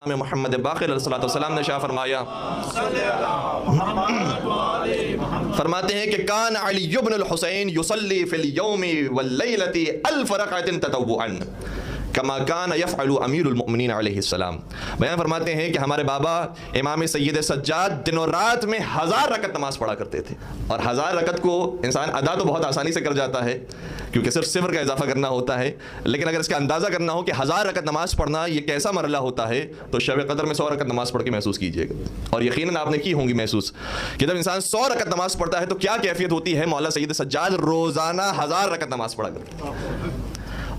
محمد باقر علیہ الصلوۃ والسلام نے شاہ فرمایا، فرماتے ہیں کہ کان علی بن الحسین یصلی فی الیوم واللیلۃ 1000 رکعۃ تطوعا کما کان یفعل امیر المؤمنین علیہ السلام۔ بیان فرماتے ہیں کہ ہمارے بابا امام سید سجاد دن و رات میں 1000 رکعت نماز پڑھا کرتے تھے، اور 1000 رکعت کو انسان ادا تو بہت آسانی سے کر جاتا ہے کیونکہ صرف صفر کا اضافہ کرنا ہوتا ہے، لیکن اگر اس کا اندازہ کرنا ہو کہ 1000 رکعت نماز پڑھنا یہ کیسا مرحلہ ہوتا ہے تو شب قدر میں 100 رکعت نماز پڑھ کے محسوس کیجئے گا، اور یقیناً آپ نے کی ہوں گی محسوس کہ جب انسان 100 رکعت نماز پڑھتا ہے تو کیا کیفیت ہوتی ہے۔ مولا سید سجاد روزانہ 1000 رکعت نماز پڑھا کرتے ہیں،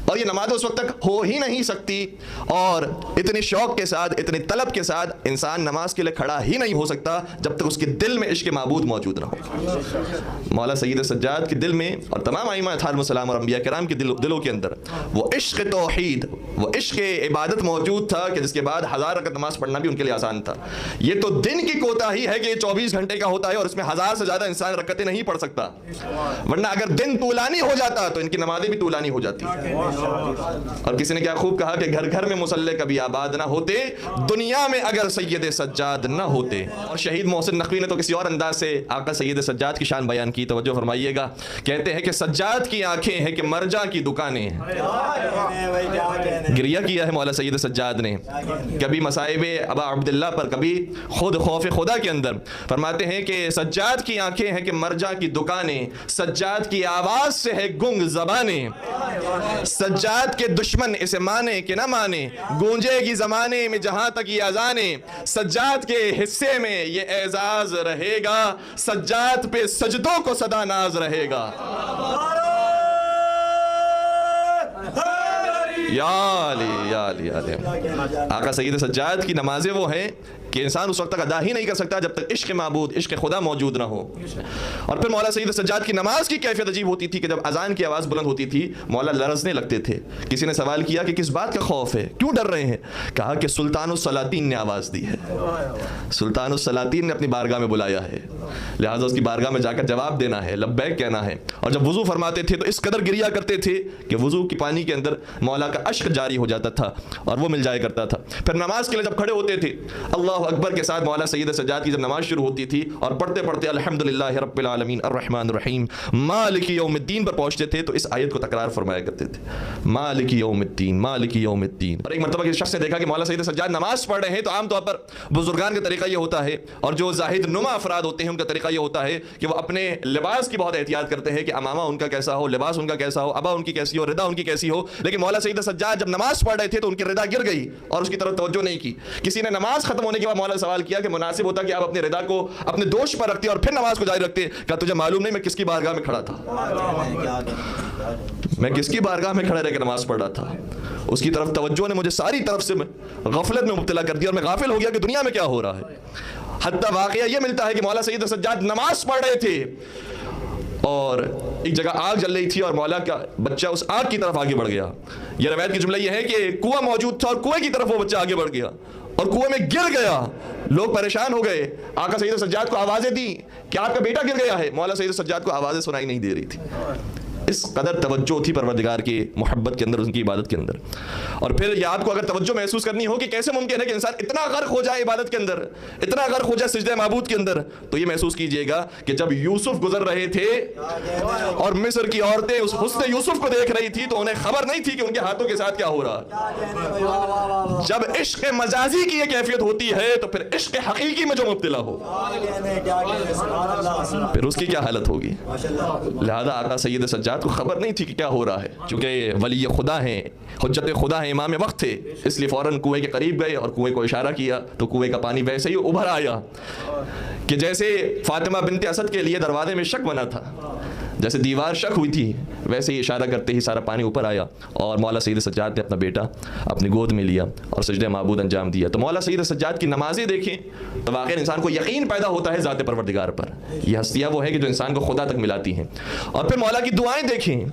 اور یہ نماز اس وقت تک ہو ہی نہیں سکتی، اور اتنے شوق کے ساتھ اتنے طلب کے ساتھ انسان نماز کے لیے کھڑا ہی نہیں ہو سکتا جب تک اس کے دل میں عشق معبود موجود نہ ہو۔ مولا سید سجاد کے دل میں اور تمام ائمہ علیہم السلام اور انبیاء کرام کے دلوں کے اندر وہ عشق توحید، وہ عشق عبادت موجود تھا کہ جس کے بعد 1000 رکعت نماز پڑھنا بھی ان کے لیے آسان تھا۔ یہ تو دن کی کوتاہی ہے کہ یہ 24 گھنٹے کا ہوتا ہے اور اس میں 1000 سے زیادہ انسان رکعتیں نہیں پڑھ سکتا، ورنہ اگر دن طولانی ہو جاتا تو ان کی نمازیں بھی طولانی ہو جاتی۔ اور کسی نے کیا خوب کہا کہ گھر گھر میں مصلی کبھی آباد نہ ہوتے دنیا میں اگر سید سجاد نہ ہوتے۔ اور شہید محسن نقوی نے تو کسی اور انداز سے آقا سید سجاد کی شان بیان کی، توجہ فرمائیے گا، کہتے ہیں کہ سجاد کی آنکھیں ہیں کہ مرجع کی دکانیں ہیں۔ گریہ کیا ہے مولا سید سجاد نے، کبھی مصائب ابا عبداللہ پر، کبھی خود خوف خدا کے اندر۔ فرماتے ہیں کہ سجاد کی آنکھیں ہیں کہ مرجع کی دکانیں، سجاد کی آواز سے ہے گنگ زبانیں، سجاد کے دشمن اسے مانے کہ نہ مانے، گونجے گی زمانے میں جہاں تک یہ اذانیں، سجاد کے حصے میں یہ اعزاز رہے گا، سجاد پہ سجدوں کو صدا ناز رہے گا۔ یا علی یا علی یا علی۔ آقا سید سجاد کی نمازیں وہ ہیں کہ انسان اس وقت تک ادا ہی نہیں کر سکتا جب تک عشق معبود، عشق خدا موجود نہ ہو۔ اور پھر مولا سید سجاد کی نماز کی کیفیت عجیب ہوتی تھی کہ جب اذان کی آواز بلند ہوتی تھی مولا لرزنے لگتے تھے۔ کسی نے سوال کیا کہ کس بات کا خوف ہے، کیوں ڈر رہے ہیں؟ کہا کہ سلطان السلاطین نے آواز دی ہے، سلطان السلاطین نے اپنی بارگاہ میں بلایا ہے، لہٰذا اس کی بارگاہ میں جا کر جواب دینا ہے، لبیک کہنا ہے۔ اور جب وضو فرماتے تھے تو اس قدر گریہ کرتے تھے کہ وضو کی پانی کے اندر مولا کا اشک جاری ہو جاتا تھا اور وہ مل جایا کرتا تھا۔ پھر نماز کے لیے جب کھڑے ہوتے تھے اللہ اکبر کے ساتھ مولا سید سجاد کی جب نماز شروع ہوتی تھی اور پڑھتے پڑھتے الحمدللہ رب العالمین الرحمن الرحیم مالک یوم الدین پر پہنچتے تھے تو اس آیت کو تکرار فرمایا کرتے تھے، مالک یوم الدین مالک یوم الدین۔ اور ایک مرتبہ کسی شخص نے دیکھا کہ مولا سید سجاد نماز پڑھ رہے ہیں تو عام طور پر بزرگان کا طریقہ یہ ہوتا ہے اور جو زاہد نما افراد ہوتے ہیں ان کا طریقہ یہ ہوتا ہے کہ وہ اپنے لباس کی بہت احتیاط کرتے ہیں کہ امامہ ان کا کیسا ہو، لباس ان کا کیسا ہو، ابا ان کی کیسی ہو، ردا ان کی کیسی ہو۔ لیکن مولا سید سجاد جب نماز پڑھ رہے تھے تو ان کی ردا گر گئی اور اس کی طرف توجہ نہیں کی۔ کسی نے نماز ختم ہونے کے بعد مولا سوال کیا کہ مناسب ہوتا کہ آپ اپنے ردا کو اپنے دوش پر رکھتے اور پھر نماز کو جاری رکھتے؟ کہا تجھے معلوم نہیں میں کس کی بارگاہ میں کھڑا تھا، میں کس کی بارگاہ میں کھڑا رہ کے نماز پڑھ رہا تھا۔ اس کی طرف توجہ نے مجھے ساری طرف سے غفلت میں مبتلا کر دیا اور میں غافل ہو گیا کہ دنیا میں کیا ہو رہا ہے۔ حتیٰ واقعہ یہ ملتا ہے کہ مولا سید سجاد نماز پڑھ رہے تھے اور ایک جگہ آگ جل رہی تھی اور مولا کا بچہ اس آگ کی طرف آگے بڑھ گیا۔ یہ روایت کی جملہ یہ ہے کہ کنواں موجود تھا اور کنویں کی طرف وہ بچہ آگے بڑھ گیا اور کنویں میں گر گیا۔ لوگ پریشان ہو گئے، آقا سید سجاد کو آوازیں دی کہ آپ کا بیٹا گر گیا ہے، مولا سید سجاد کو آوازیں سنائی نہیں دے رہی تھی۔ اس قدر توجہ تھی پروردگار کی محبت کے اندر، ان کی عبادت کے اندر۔ اور پھر یہ آپ کو اگر توجہ محسوس کرنی ہو کہ کیسے ممکن ہے کہ انسان اتنا غرق ہو جائے عبادت کے اندر، اتنا غرق ہو جائے سجدہ معبود کے اندر، تو یہ محسوس کیجئے گا کہ جب یوسف گزر رہے تھے اور مصر کی عورتیں اس حسن یوسف کو دیکھ رہی تھی تو انہیں خبر نہیں تھی کہ ان کے ہاتھوں کے ساتھ کیا ہو رہا۔ جب عشق مجازی کی یہ کیفیت ہوتی ہے تو پھر عشق حقیقی میں جو مبتلا ہو پھر اس کی کیا حالت ہوگی۔ لہذا آقا سید سجاد کو خبر نہیں تھی کہ کیا ہو رہا ہے، چونکہ ولی خدا ہیں، حجت خدا ہیں، امام وقت تھے، اس لیے فوراً کنویں کے قریب گئے اور کنویں کو اشارہ کیا تو کنویں کا پانی ویسے ہی ابھر آیا کہ جیسے فاطمہ بنت اسد کے لیے دروازے میں شک بنا تھا، جیسے دیوار شک ہوئی تھی ویسے ہی اشارہ کرتے ہی سارا پانی اوپر آیا اور مولا سید سجاد نے اپنا بیٹا اپنی گود میں لیا اور سجدہ معبود انجام دیا۔ تو مولا سید سجاد کی نمازیں دیکھیں تو واقعی انسان کو یقین پیدا ہوتا ہے ذات پروردگار پر۔ یہ ہستیاں وہ ہے کہ جو انسان کو خدا تک ملاتی ہیں۔ اور پھر مولا کی دعائیں دیکھیں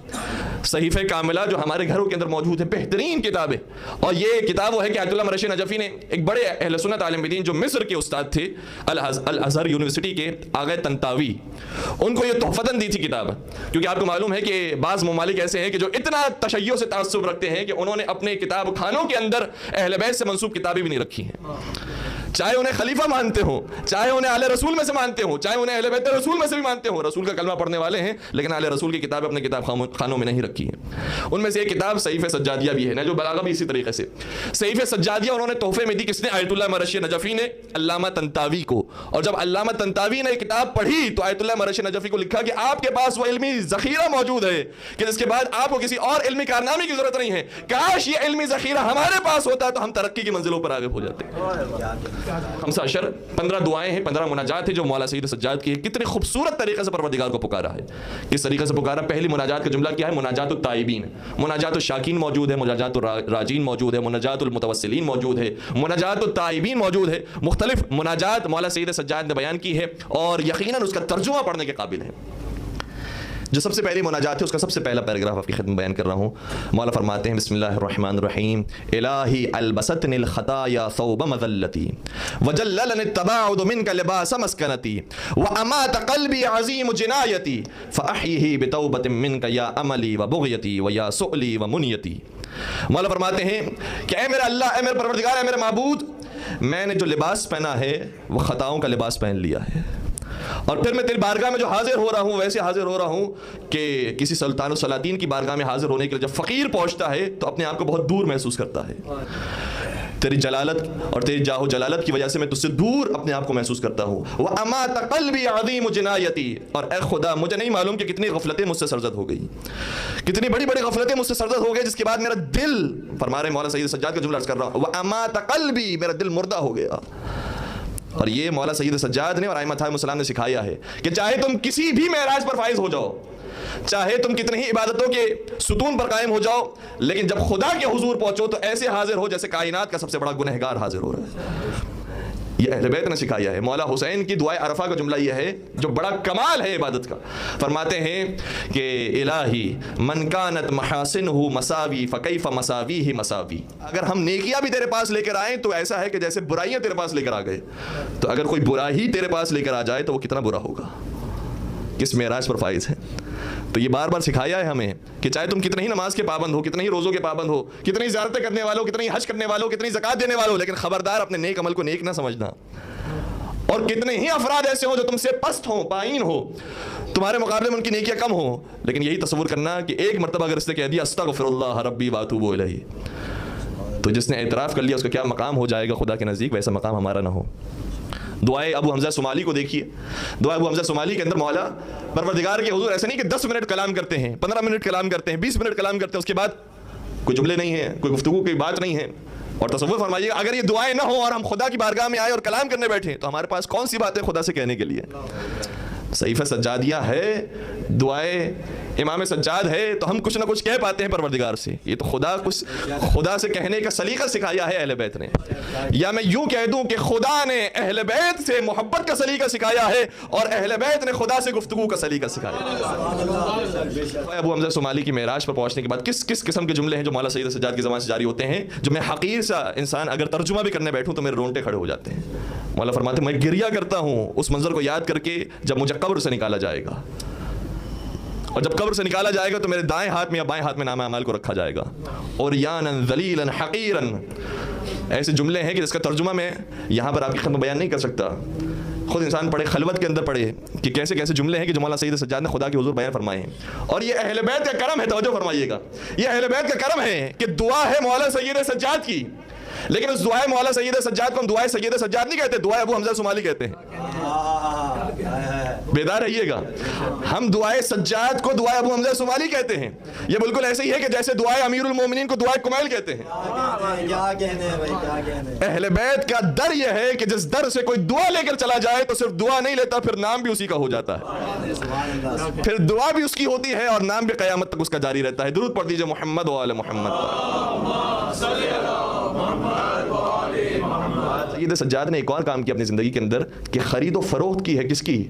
صحیفہ کاملہ جو ہمارے گھروں کے اندر موجود ہے، بہترین کتاب ہے. اور یہ کتاب وہ ہے کہ آیت اللہ مرشد نجفی نے، ایک بڑے اہل سنت عالم دین جو مصر کے استاد تھے، الازہر یونیورسٹی کے آغا طنطاوی، ان کو یہ تحفتاً دی تھی کتاب. کیونکہ آپ کو معلوم ہے کہ بعض ممالک ایسے ہیں کہ جو اتنا تشیع سے تعصب رکھتے ہیں کہ انہوں نے اپنے کتاب خانوں کے اندر اہل بیت سے منسوب کتابیں بھی نہیں رکھی ہیں، چاہے انہیں خلیفہ مانتے ہوں، چاہے انہیں اہل رسول میں سے مانتے ہوں، چاہے انہیں اہل بیت رسول میں سے بھی مانتے ہوں، رسول کا کلمہ پڑھنے والے ہیں، لیکن اہل رسول کی کتابیں اپنے کتاب خانوں میں نہیں رکھی ہیں. ان میں سے ایک کتاب صحیفہ سجادیہ بھی ہے، جو بلاغہ بھی اسی طریقے سے. صحیفہ سجادیہ انہوں نے تحفے میں دی، کس نے؟ آیت اللہ مرشد نجفی نے علامہ طنطاوی کو. اور جب علامہ طنطاوی نے یہ کتاب پڑھی تو آیت اللہ مرشد نجفی کو لکھا کہ آپ کے پاس وہ علمی ذخیرہ موجود ہے کہ جس کے بعد آپ کو کسی اور علمی کارنامے کی ضرورت نہیں ہے. کاش یہ علمی ذخیرہ ہمارے پاس ہوتا تو ہم ترقی کی منزلوں پر آگے ہو جاتے. 15 دعائیں ہیں، 15 مناجات ہیں جو مولا سید سجاد کی ہے. کتنے خوبصورت طریقے سے پروردگار کو پکارا ہے، کس طریقے سے پکارا. پہلی مناجات کا جملہ کیا ہے؟ مناجات التائبین. مناجات الشاکین موجود ہے، مناجات الراجین موجود ہے، مناجات المتوسلین موجود ہے، مناجات التائبین موجود ہے. مختلف مناجات مولا سید سجاد نے بیان کی ہے اور یقیناً اس کا ترجمہ پڑھنے کے قابل ہے. جو سب سے پہلی مناجات ہے اس کا سب سے پہلا پیراگراف آپ کی خدمت بیان کر رہا ہوں. مولا فرماتے ہیں بسم اللہ الرحمن الرحیم. الہی البستنی الخطایا ثوب مذلتی وجللنی التباعد منک لباس مسکنتی وامات قلبی عظیم جنایتی فاحیہ بتوبۃ منک یا املی وبغیتی ویا سؤلی ومنیتی. مولا فرماتے ہیں کہ اے میرا اللہ، اے میرے پروردگار، اے میرے معبود، میں نے جو لباس پہنا ہے وہ خطاؤں کا لباس پہن لیا ہے، اور پھر میں تیری بارگاہ میں جو حاضر ہو رہا ہوں ویسے حاضر ہو رہا ہوں کہ کسی سلطان و سلاطین کی بارگاہ میں حاضر ہونے کے لیے جب فقیر پہنچتا ہے تو اپنے آپ کو بہت دور محسوس کرتا ہے. تیری جلالت اور تیری جاہ و جلالت کی وجہ سے میں تجھ سے دور اپنے آپ کو محسوس کرتا ہوں. وَأَمَاتَ قَلْبِي عَظِيمُ جِنَایَتِي. اور اے خدا، مجھے نہیں معلوم کہ کتنی غفلتیں مجھ سے سرزد ہو گئی، کتنی بڑی بڑی غفلتیں مجھ سے سرزد ہو گئی، جس کے بعد میرا دل، فرما رہے مولا سید سجاد کا جملہ عرض کر رہا ہوں، وَأَمَاتَ قَلْبِي، میرا دل مردہ ہو گیا. اور یہ مولا سید سجاد نے اور ائمہ علیہم السلام نے سکھایا ہے کہ چاہے تم کسی بھی معراج پر فائز ہو جاؤ، چاہے تم کتنی ہی عبادتوں کے ستون پر قائم ہو جاؤ، لیکن جب خدا کے حضور پہنچو تو ایسے حاضر ہو جیسے کائنات کا سب سے بڑا گنہگار حاضر ہو رہا ہے. یہ اہل بیت نے سکھایا ہے. مولا حسین کی دعائے عرفہ کا جملہ یہ ہے جو بڑا کمال ہے عبادت کا. فرماتے ہیں کہ الہی من کانت محاسنہ مساوی فکیف مساویہ مساوی. اگر ہم نیکیاں بھی تیرے پاس لے کر آئیں تو ایسا ہے کہ جیسے برائیاں تیرے پاس لے کر آ گئے. تو اگر کوئی برا ہی تیرے پاس لے کر آ جائے تو وہ کتنا برا ہوگا. کس معراج پر فائز ہے. تو یہ بار بار سکھایا ہے ہمیں کہ چاہے تم کتنے ہی نماز کے پابند ہو، کتنے ہی روزوں کے پابند ہو، کتنی زیارتیں کرنے والوں، کتنے ہی حج کرنے والوں، کتنی زکات دینے والوں، لیکن خبردار اپنے نیک عمل کو نیک نہ سمجھنا. اور کتنے ہی افراد ایسے ہوں جو تم سے پست ہوں، پائین ہو، تمہارے مقابلے میں ان کی نیکیاں کم ہوں، لیکن یہی تصور کرنا کہ ایک مرتبہ اگر اس نے کہہ دیا استغفر اللہ ربی واتوب الیہ، تو جس نے اعتراف کر لیا اس کا کیا مقام ہو جائے گا خدا کے نزدیک. ویسا مقام ہمارا نہ ہو. دعائے ابو حمزہ صومالی کو دیکھیے. دعائے ابو حمزہ صومالی کے اندر مولا پروردگار کے حضور ایسا نہیں کہ 10 منٹ کلام کرتے ہیں، 15 منٹ کلام کرتے ہیں، 20 منٹ کلام کرتے ہیں، اس کے بعد کوئی جملے نہیں ہیں، کوئی گفتگو کی بات نہیں ہے. اور تصور فرمائیے اگر یہ دعائیں نہ ہوں اور ہم خدا کی بارگاہ میں آئے اور کلام کرنے بیٹھے تو ہمارے پاس کون سی باتیں خدا سے کہنے کے لیے. صحیفہ سجادیہ ہے، دعائے امام سجاد ہے، تو ہم کچھ نہ کچھ کہہ پاتے ہیں پروردگار سے. یہ تو خدا سے کہنے کا سلیقہ سکھایا ہے اہل بیت نے. یا میں یوں کہہ دوں کہ خدا نے اہل بیت سے محبت کا سلیقہ سکھایا ہے اور اہل بیت نے خدا سے گفتگو کا سلیقہ سکھایا ہے. ابو حمزہ صومالی کی معراج پر پہنچنے کے بعد کس قسم کے جملے ہیں جو مولا سید سجاد کی زبان سے جاری ہوتے ہیں، جو میں حقیر سا انسان اگر ترجمہ بھی کرنے بیٹھوں تو میرے رونٹے کھڑے ہو جاتے ہیں. مولا فرماتے ہیں میں گریا کرتا ہوں اس منظر کو یاد کر کے جب مجھے قبر سے نکالا جائے گا، اور جب قبر سے نکالا جائے گا تو میرے دائیں ہاتھ میں یا بائیں ہاتھ میں نامہ اعمال کو رکھا جائے گا. اور یانا ذلیلا حقیرا، ایسے جملے ہیں کہ جس کا ترجمہ میں یہاں پر آپ کی خدمت بیان نہیں کر سکتا. خود انسان پڑھے، خلوت کے اندر پڑھے کہ کیسے کیسے جملے ہیں کہ جو مولا سید سجاد نے خدا کے حضور بیان فرمائے ہیں. اور یہ اہل بیت کا کرم ہے، توجہ فرمائیے گا، یہ اہل بیت کا کرم ہے کہ دعا ہے مولا سید سجاد کی، لیکن اس دعائے مولا سید سجاد کو ہم دعائے سید سجاد نہیں کہتے، دعائے ابو حمزہ صومالی کہتے ہیں. بیدار رہیے گا، ہم دعائے سجاد کو دعائے ابو حمزہ صومالی کہتے ہیں. یہ بالکل ایسے ہی ہے کہ جیسے دعائے امیر المومنین کو دعائے کمیل کہتے ہیں. اہل بیت کا در یہ ہے کہ جس در سے کوئی دعا لے کر چلا جائے تو صرف دعا نہیں لیتا، پھر نام بھی اسی کا ہو جاتا ہے، پھر دعا بھی اس کی ہوتی ہے اور نام بھی قیامت تک اس کا جاری رہتا ہے. درود پڑھ دیجئے محمد و آل محمد. سید سجاد نے ایک اور کام کیا اپنی زندگی کے اندر کہ خرید و فروخت کی ہے. کس کی؟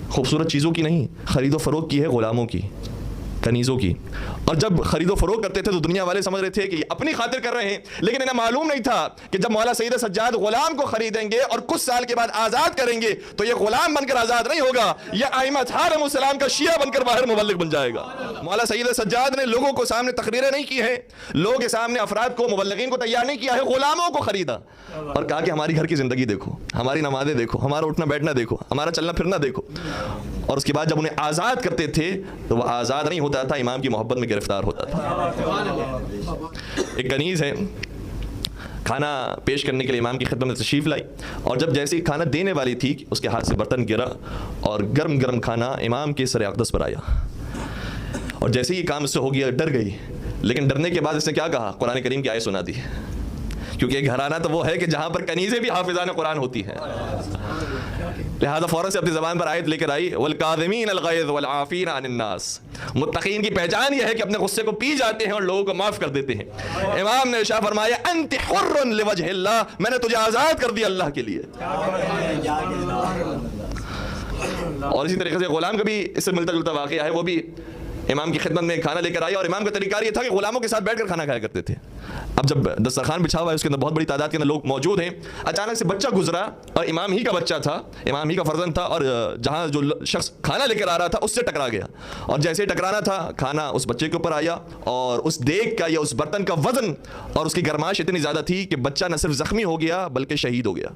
خوبصورت چیزوں کی نہیں، خرید و فروخت کی ہے غلاموں کی. کنیزوں کی. اور جب خرید و فروخت کرتے تھے تو دنیا والے سمجھ رہے تھے کہ یہ اپنی خاطر کر رہے ہیں, لیکن انہیں معلوم نہیں تھا کہ جب مولا سید سجاد غلام کو خریدیں گے اور کچھ سال کے بعد آزاد کریں گے تو یہ غلام بن کر آزاد نہیں ہوگا, یہ ائمہ علیہم السلام کا شیعہ بن کر باہر مبلغ بن جائے گا. مولا سید سجاد نے لوگوں کو سامنے تقریریں نہیں کی ہیں, لوگوں کے سامنے افراد کو, مبلغین کو تیار نہیں کیا ہے, غلاموں کو خریدا اور کہا کہ ہماری گھر کی زندگی دیکھو, ہماری نمازیں دیکھو, ہمارا اٹھنا بیٹھنا دیکھو, ہمارا چلنا پھرنا دیکھو. اور اس کے بعد جب انہیں آزاد کرتے تھے تو وہ آزاد نہیں ہوتا تھا, امام کی محبت میں گرفتار ہوتا تھا. ایک کنیز ہے, کھانا پیش کرنے کے لیے امام کی خدمت میں تشریف لائی, اور جب جیسے کھانا دینے والی تھی اس کے ہاتھ سے برتن گرا اور گرم گرم کھانا امام کے سر اقدس پر آیا. اور جیسے یہ کام اس سے ہو گیا ڈر گئی, لیکن ڈرنے کے بعد اس نے کیا کہا, قرآن کریم کی آیت سنا دی, کیونکہ ایک گھرانہ تو وہ ہے کہ جہاں پر کنیزیں بھی حافظان قرآن ہوتی ہیں. لہذا فوراً سے اپنی زبان پر آیت لے کر آئی, والکاظمین الغیظ والعافین عن الناس. متقین کی پہچان یہ ہے کہ اپنے غصے کو پی جاتے ہیں اور لوگوں کو معاف کر دیتے ہیں. امام نے ارشاد فرمایا انت حر لوجہ اللہ, میں نے تجھے آزاد کر دیا اللہ کے لیے. اور اسی طریقے سے غلام کا بھی اس سے ملتا جلتا واقعہ ہے, وہ بھی امام کی خدمت میں کھانا لے کر آیا, اور امام کا طریقہ یہ تھا کہ غلاموں کے ساتھ بیٹھ کر کھانا کھایا کرتے تھے. اب جب دسترخوان بچھا ہوا ہے, اس کے اندر بہت بڑی تعداد کے اندر لوگ موجود ہیں, اچانک سے بچہ گزرا اور امام ہی کا بچہ تھا, امام ہی کا فرزند تھا, اور جہاں جو شخص کھانا لے کر آ رہا تھا اس سے ٹکرا گیا, اور جیسے ٹکرانا تھا کھانا اس بچے کے اوپر آیا, اور اس دیگ کا یا اس برتن کا وزن اور اس کی گرماش اتنی زیادہ تھی کہ بچہ نہ صرف زخمی ہو گیا بلکہ شہید ہو گیا.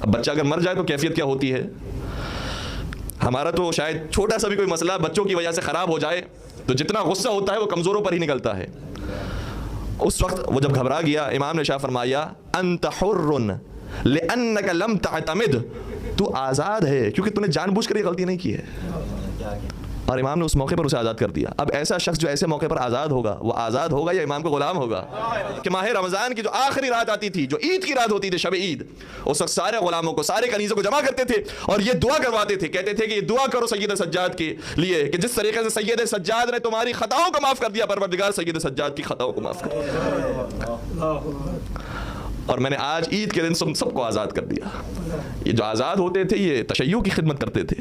اب بچہ اگر مر جائے تو کیفیت کیا ہوتی ہے. ہمارا تو شاید چھوٹا سا بھی کوئی مسئلہ بچوں کی وجہ سے خراب ہو جائے تو جتنا غصہ ہوتا ہے وہ کمزوروں پر ہی نکلتا ہے. اس وقت وہ جب گھبرا گیا, امام نے ارشاد فرمایا انت حر لانک لم تعتمد, تو آزاد ہے کیونکہ تو نے جان بوجھ کر یہ غلطی نہیں کی ہے. اور امام نے اس موقع پر اسے آزاد کر دیا. اب ایسا شخص جو ایسے موقع پر آزاد ہوگا, وہ آزاد ہوگا یا امام کا غلام ہوگا؟ کہ ماہ رمضان کی جو آخری رات آتی تھی, جو عید کی رات ہوتی تھی, شب عید, اس وقت سارے غلاموں کو, سارے کنیزوں کو جمع کرتے تھے اور یہ دعا کرواتے تھے, کہتے تھے کہ یہ دعا کرو سید سجاد کے لیے کہ جس طریقے سے سید سجاد نے تمہاری خطاؤں کو معاف کر دیا, پروردگار سید سجاد کی خطاؤں کو معاف کر دیا. اور میں نے آج عید کے دن سب کو آزاد کر دیا. یہ جو آزاد ہوتے تھے یہ تشیع کی خدمت کرتے تھے,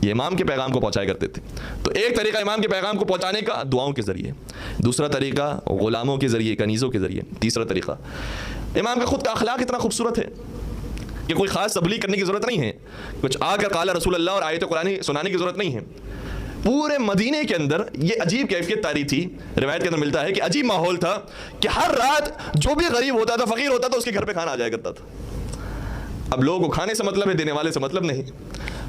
یہ امام کے پیغام کو پہنچایا کرتے تھے. تو ایک طریقہ امام کے پیغام کو پہنچانے کا دعاؤں کے ذریعے, دوسرا طریقہ غلاموں کے ذریعے, کنیزوں کے ذریعے, تیسرا طریقہ امام کا خود کا اخلاق اتنا خوبصورت ہے کہ کوئی خاص تبلیغ کرنے کی ضرورت نہیں ہے, کچھ آ کر قال رسول اللہ اور آیت قرآن سنانے کی ضرورت نہیں ہے. پورے مدینے کے اندر یہ عجیب کیفیت تاری تھی, روایت کے اندر ملتا ہے کہ عجیب ماحول تھا کہ ہر رات جو بھی غریب ہوتا تھا, فقیر ہوتا تھا, اس کے گھر پہ کھانا آ جایا کرتا تھا. اب لوگوں کو کھانے سے مطلب ہے, دینے والے سے مطلب نہیں.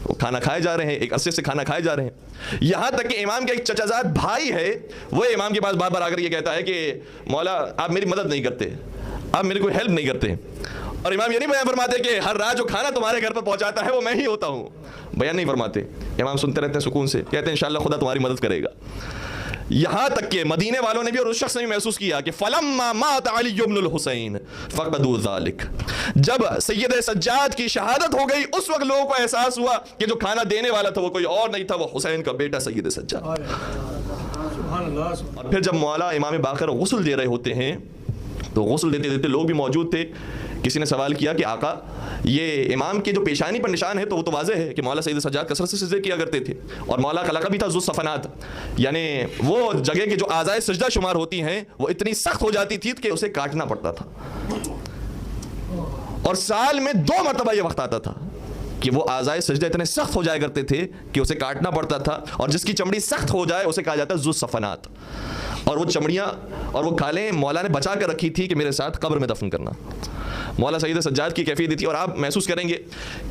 وہ کھانا کھائے جا رہے ہیں, ایک عرصے سے کھانا کھائے جا رہے ہیں, یہاں تک کہ امام کا ایک چچا زاد بھائی ہے, وہ امام کے پاس بار بار آ کر یہ کہتا ہے کہ مولا آپ میری مدد نہیں کرتے, آپ میری کوئی ہیلپ نہیں کرتے. اور امام یہ نہیں بیان فرماتے کہ ہر رات جو کھانا تمہارے گھر پر پہنچاتا ہے وہ میں ہی ہوتا ہوں, بیان نہیں فرماتے. امام سنتے رہتے ہیں سکون سے, کہتے ہیں انشاءاللہ خدا تمہاری مدد کرے گا. یہاں تک کہ مدینے والوں نے بھی اور اس شخص نے بھی محسوس کیا کہ فلما مات علی بن الحسین فقدوا ذلک, جب سید سجاد کی شہادت ہو گئی اس وقت لوگوں کو احساس ہوا کہ جو کھانا دینے والا تھا وہ کوئی اور نہیں تھا, وہ حسین کا بیٹا سید سجاد. اور پھر جب مولا امام باقر غسل دے رہے ہوتے ہیں تو غسل دیتے دیتے لوگ بھی موجود تھے. کسی نے سوال کیا کہ آقا یہ امام کے جو پیشانی پر نشان ہے تو وہ تو واضح ہے کہ مولا سید سجاد کثرت سے سجدے کیا کرتے تھے, اور مولا کا لقب بھی تھا ذو الصفنات, یعنی وہ جگہ کے جو اعضائے سجدہ شمار ہوتی ہیں وہ اتنی سخت ہو جاتی تھی کہ اسے کاٹنا پڑتا تھا. اور سال میں 2 مرتبہ یہ وقت آتا تھا کہ وہ اعضائے سجدہ اتنے سخت ہو جایا کرتے تھے کہ اسے کاٹنا پڑتا تھا, اور جس کی چمڑی سخت ہو جائے اسے کہا جاتا ہے ذو الصفنات. اور وہ چمڑیاں اور وہ کھالیں مولا نے بچا کر رکھی تھی کہ میرے ساتھ قبر میں دفن کرنا. مولا سید سجاد کی کیفیت دی تھی. اور آپ محسوس کریں گے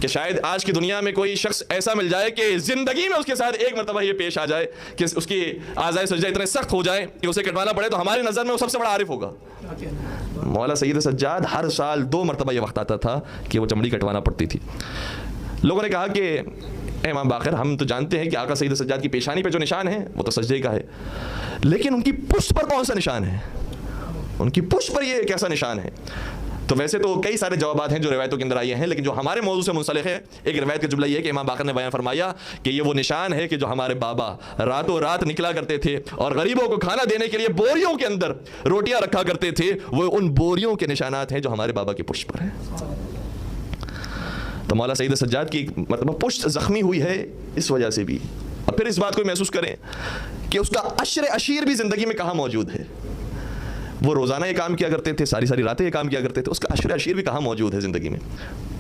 کہ شاید آج کی دنیا میں کوئی شخص ایسا مل جائے کہ زندگی میں اس کے ساتھ ایک مرتبہ یہ پیش آ جائے کہ اس کی اعضائے سجدہ اتنے سخت ہو جائے کہ اسے کٹوانا پڑے, تو ہماری نظر میں وہ سب سے بڑا عارف ہوگا. مولا سید سجاد ہر سال 2 مرتبہ یہ وقت آتا تھا کہ وہ چمڑی کٹوانا پڑتی تھی. لوگوں نے کہا کہ امام باقر ہم تو جانتے ہیں کہ آقا سید سجاد کی پیشانی پہ جو نشان ہے وہ تو سجدے کا ہے, لیکن ان کی پشت پر کون سا نشان ہے, ان کی پشت پر یہ کیسا نشان ہے؟ تو ویسے تو کئی سارے جوابات ہیں جو روایتوں کے اندر آئے ہیں, لیکن جو ہمارے موضوع سے منسلک ہے ایک روایت کا جملہ یہ ہے کہ امام باقر نے بیان فرمایا کہ یہ وہ نشان ہے کہ جو ہمارے بابا راتوں رات نکلا کرتے تھے اور غریبوں کو کھانا دینے کے لیے بوریوں کے اندر روٹیاں رکھا کرتے تھے, وہ ان بوریوں کے نشانات ہیں جو ہمارے بابا کی پشت پر ہیں. تو مولا سید سجاد کی مطلب پشت زخمی ہوئی ہے اس وجہ سے بھی اور پھر اس بات کو محسوس کریں کہ اس کا عشر عشیر بھی زندگی میں کہاں موجود ہے. وہ روزانہ یہ کام کیا کرتے تھے, ساری راتیں یہ کام کیا کرتے تھے, اس کا عشر عشیر بھی کہاں موجود ہے زندگی میں.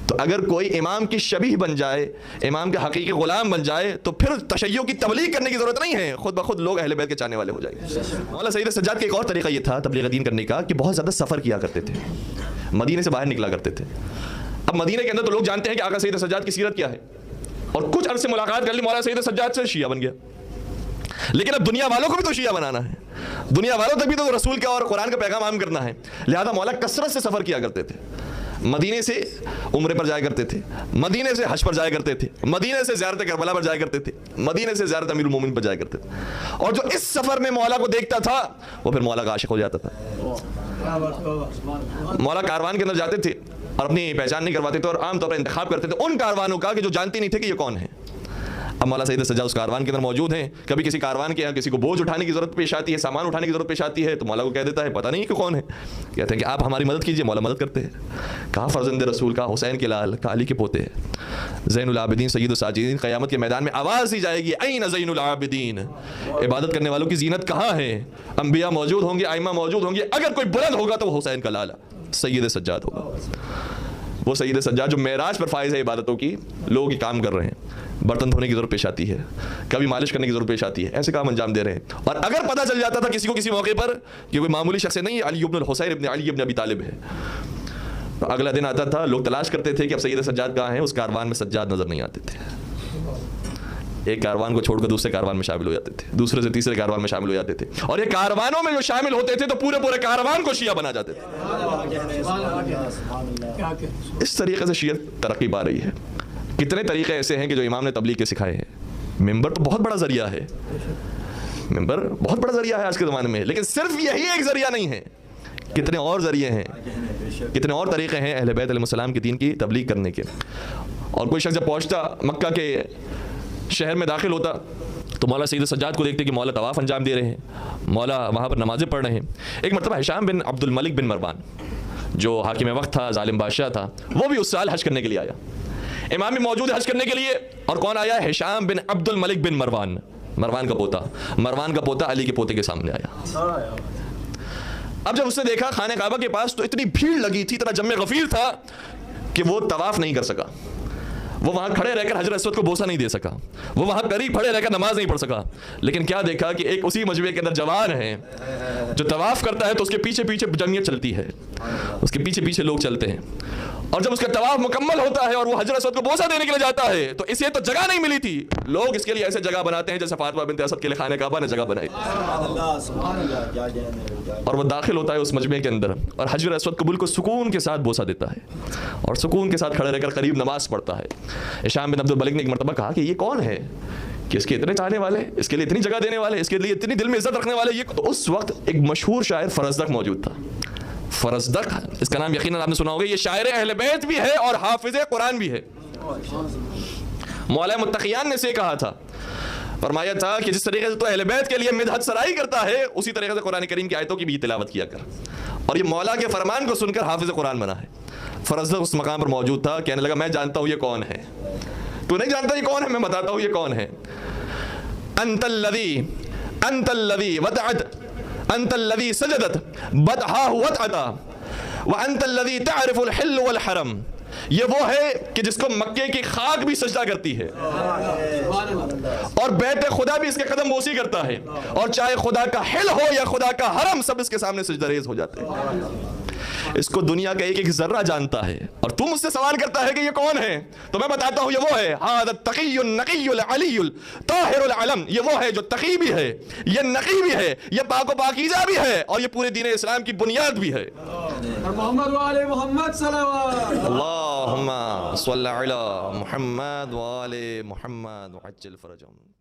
تو اگر کوئی امام کی شبیہ بن جائے, امام کے حقیقی غلام بن جائے, تو پھر تشیع کی تبلیغ کرنے کی ضرورت نہیں ہے, خود بخود لوگ اہل بیت کے چاہنے والے ہو جائیں گے. مولانا سید سجاد کا ایک اور طریقہ یہ تھا تبلیغ دین کرنے کا کہ بہت زیادہ سفر کیا کرتے تھے, مدینے سے باہر نکلا کرتے تھے. اب مدینے کے اندر تو لوگ جانتے ہیں کہ آقا سید سجاد کی سیرت کیا ہے, اور کچھ عرصے ملاقات کر لی, مولانا سید سجاد سے شیعہ بن گیا. لیکن اب دنیا والوں کو بھی تو شیعہ بنانا ہے, دنیا والوں تک بھی تو رسول کا اور قرآن کا پیغام عام کرنا ہے. لہذا مولا کثرت سے سفر کیا کرتے تھے, مدینے سے عمرے پر جایا کرتے تھے, مدینے سے حج پر جایا کرتے تھے, مدینے سے زیارت کربلا پر جایا کرتے تھے, مدینے سے زیارت امیر المومنین پر جایا کرتے تھے. اور جو اس سفر میں مولا کو دیکھتا تھا وہ پھر مولا کا عاشق ہو جاتا تھا. مولا کاروان کے اندر جاتے تھے اور اپنی پہچان نہیں کرواتے تھے, اور عام طور پر انتخاب کرتے تھے ان کاروانوں کا کہ جو جانتے نہیں تھے کہ یہ کون ہے. اب مولا سید سجاد اس کاروان کے اندر موجود ہیں, کبھی کسی کاروان کے یہاں کسی کو بوجھ اٹھانے کی ضرورت پیش آتی ہے, سامان اٹھانے کی ضرورت پیش آتی ہے, تو مولا کو کہہ دیتا ہے پتہ نہیں کہ کون ہے. کہتے ہیں کہ آپ ہماری مدد کیجئے. مولا مدد کرتے ہیں. کہا فرزند رسول, کا حسین کے لال, کا علی کے پوتے ہیں, زین العابدین سید الساجدین. قیامت کے میدان میں آواز دی جائے گی این زین العابدین, عبادت کرنے والوں کی زینت کہاں ہے. انبیاء موجود ہوں گے, ائمہ موجود ہوں گے, اگر کوئی بلند ہوگا تو وہ حسین کا لالا سید سجاد ہوگا. وہ سید سجاد جو معراج پر فائز ہے عبادتوں کی, لوگ یہ کام کر رہے ہیں, برتن دھونے کی ضرورت پیش آتی ہے, کبھی مالش کرنے کی ضرورت پیش آتی ہے, ایسے کام انجام دے رہے ہیں. اور اگر پتہ چل جاتا تھا کسی کو کسی موقع پر کہ کوئی معمولی شخص نہیں, علی ابن الحسین ابن علی ابن ابی طالب ہے, تو اگلا دن آتا تھا, لوگ تلاش کرتے تھے کہ اب سید سجاد کہاں ہیں. اس کاروان میں سجاد نظر نہیں آتے تھے. ایک کاروان کو چھوڑ کر دوسرے کاروان میں شامل ہو جاتے تھے, دوسرے سے تیسرے کاروان میں شامل ہو جاتے تھے, اور یہ کاروانوں میں جو شامل ہوتے تھے تو پورے کاروان کو شیعہ بنا جاتے تھے. اس طریقے سے شیعت ترقی پا رہی ہے. کتنے طریقے ایسے ہیں کہ جو امام نے تبلیغ کے سکھائے ہیں. ممبر تو بہت بڑا ذریعہ ہے, ممبر بہت بڑا ذریعہ ہے آج کے زمانے میں, لیکن صرف یہی ایک ذریعہ نہیں ہے, کتنے اور ذریعے ہیں, کتنے اور طریقے ہیں اہل بیت علیہ السلام کی دین کی تبلیغ کرنے کے. اور کوئی شخص جب پہنچتا مکہ کے شہر میں داخل ہوتا تو مولا سید سجاد کو دیکھتے کہ مولا طواف انجام دے رہے ہیں, مولا وہاں پر نمازیں پڑھ رہے ہیں. ایک مرتبہ ہشام بن عبد الملک بن مروان جو حاکم وقت تھا, ظالم بادشاہ تھا, وہ بھی اس سال حج کرنے کے لیے آیا. امام بھی موجود ہے حج کرنے کے لیے, اور کون آیا؟ ہشام بن عبد الملک بن مروان, مروان کا پوتا علی کے پوتے کے سامنے آیا. اب جب اس نے دیکھا خانہ کعبہ کے پاس تو اتنی بھیڑ لگی تھی, اتنا جم غفیر تھا کہ وہ طواف نہیں کر سکا. وہ وہاں کھڑے رہ کر حجر اسود کو بوسہ نہیں دے سکا, وہ وہاں قریب کھڑے رہ کر نماز نہیں پڑھ سکا. لیکن کیا دیکھا کہ ایک اسی مجمع کے اندر جوان ہے جو طواف کرتا ہے تو اس کے پیچھے پیچھے جمعیت چلتی ہے, اس کے پیچھے پیچھے لوگ چلتے ہیں. اور جب اس کا طواف مکمل ہوتا ہے اور وہ حجر اسود کو بوسہ دینے کے لیے جاتا ہے تو اسے تو جگہ نہیں ملی تھی. لوگ اس کے لیے ایسے جگہ بناتے ہیں جیسے فاطمہ بنت اسد کے لیے خانہ کعبہ نے جگہ بنائی. اور وہ داخل ہوتا ہے اس مجمع کے اندر اور حجر اسود کو بالکل سکون کے ساتھ بوسہ دیتا ہے اور سکون کے ساتھ کھڑے رہ کر قریب نماز پڑھتا ہے. ہشام بن عبد الملک نے ایک مرتبہ کہا کہ یہ کون ہے کہ اس کے اتنے چاہنے والے, اس کے لیے اتنی جگہ دینے والے, اس کے لیے اتنی دل میں عزت رکھنے والے. یہ تو اس وقت ایک مشہور شاعر فرزدق موجود تھا. فرزدق, اس کا نام یقیناً آپ نے سنا ہوگا. یہ شاعر اہل بیت بھی ہے اور حافظ قرآن بھی ہے. مولا متقیان نے سے کہا تھا, فرمایا تھا کہ جس طریقے سے تو اہل بیت کے لیے مدحت سرائی کرتا ہے اسی طریقے سے قرآن کریم کی آیتوں کی بھی تلاوت کیا کر. اور یہ مولا کے فرمان کو سن کر حافظ قرآن بنا ہے. فرزدق اس مقام پر موجود تھا, کہنے لگا میں جانتا ہوں یہ کون ہے. تو نہیں جانتا یہ کون ہے, میں بتاتا ہوں یہ کون ہے. انت الذی ودعت, انت الذی سجدت بدحا وطعتا وانت الذی تعرف الحل والحرم. یہ وہ ہے کہ جس کو مکے کی خاک بھی سجدہ کرتی ہے اور بیت خدا بھی اس کے قدم بوسی کرتا ہے, اور چاہے خدا کا حل ہو یا خدا کا حرم سب اس کے سامنے سجدہ ریز ہو جاتے ہیں. اس کو دنیا کا ایک ایک ذرہ جانتا ہے اور تم مجھ سے سوال کرتا ہے کہ یہ کون ہے, تو میں بتاتا ہوں یہ وہ ہے. هذا التقی النقی العلی الطاہر العلم. یہ وہ ہے جو تقی بھی ہے, یہ نقی بھی ہے, یہ پاک و پاکیزہ بھی ہے, اور یہ پورے دین اسلام کی بنیاد بھی ہے. محمد وآل محمد صلوات اللہم صلی علی محمد وآل محمد وعجل فرجهم.